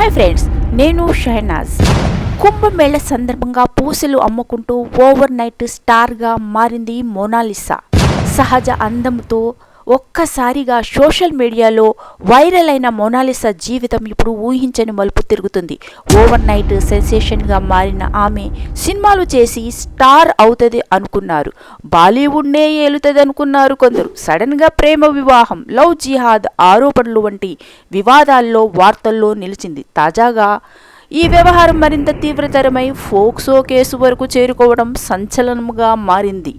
Hi friends, నేను షహనాజ్. కుంభమేళ సందర్భంగా పూసలు అమ్ముకుంటూ ఓవర్ నైట్ స్టార్గా మారింది మోనాలిసా. సహజ అందంతో ఒక్కసారిగా సోషల్ మీడియాలో వైరల్ అయిన మోనాలిసా జీవితం ఇప్పుడు ఊహించని మలుపు తిరుగుతుంది. ఓవర్ నైట్ సెన్సేషన్గా మారిన ఆమె సినిమాలు చేసి స్టార్ అవుతుంది అనుకున్నారు, బాలీవుడ్నే ఏలుతుంది అనుకున్నారు కొందరు. సడన్గా ప్రేమ వివాహం, లవ్ జిహాద్ ఆరోపణలు వంటి వివాదాల్లో వార్తల్లో నిలిచింది. తాజాగా ఈ వ్యవహారం మరింత తీవ్రతరమై ఫోక్సో కేసు వరకు చేరుకోవడం సంచలనంగా మారింది.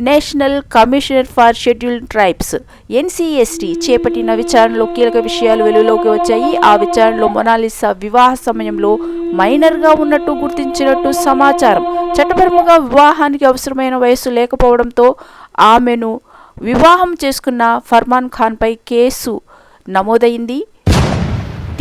National commissioner for scheduled tribes NCST చేపట్టిన విచారణలో కీలక విషయాలు వెలుగులోకి వచ్చాయి. ఆ విచారణలో మోనాలిసా వివాహ సమయంలో మైనర్గా ఉన్నట్టు గుర్తించినట్టు సమాచారం. చట్టపరంగా వివాహానికి అవసరమైన వయస్సు లేకపోవడంతో ఆమెను వివాహం చేసుకున్న ఫర్మాన్ ఖాన్పై కేసు నమోదైంది.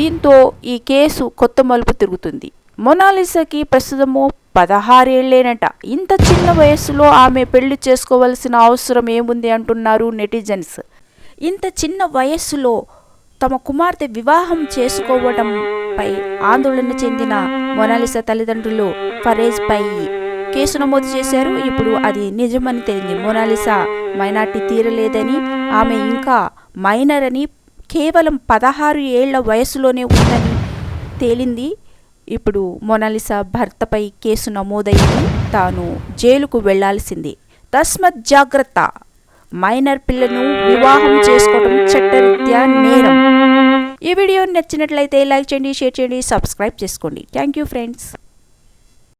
దీంతో ఈ కేసు కొత్త మలుపు తిరుగుతుంది. మోనాలిసాకి ప్రస్తుతము 16 ఏళ్లేనట. ఇంత చిన్న వయస్సులో ఆమె పెళ్లి చేసుకోవాల్సిన అవసరం ఏముంది అంటున్నారు నెటిజన్స్. ఇంత చిన్న వయస్సులో తమ కుమార్తె వివాహం చేసుకోవడంపై ఆందోళన చెందిన మోనాలిసా తల్లిదండ్రులు ఫరేజ్ పై కేసు నమోదు చేశారు. ఇప్పుడు అది నిజమని తేలింది. మోనాలిసా మైనార్టీ తీరలేదని, ఆమె ఇంకా మైనర్ అని, కేవలం 16 ఏళ్ల వయసులోనే ఉందని తేలింది. ఇప్పుడు మోనాలిసా భర్తపై కేసు నమోదైంది. తాను జైలుకు వెళ్లాల్సింది. తస్మత్ జాగ్రత్త, మైనర్ పిల్లను వివాహం చేసుకోవడం చట్టరీత్యా నేరం. ఈ వీడియో నచ్చినట్లయితే లైక్ చేయండి, షేర్ చేయండి, సబ్స్క్రైబ్ చేసుకోండి. Thank you friends.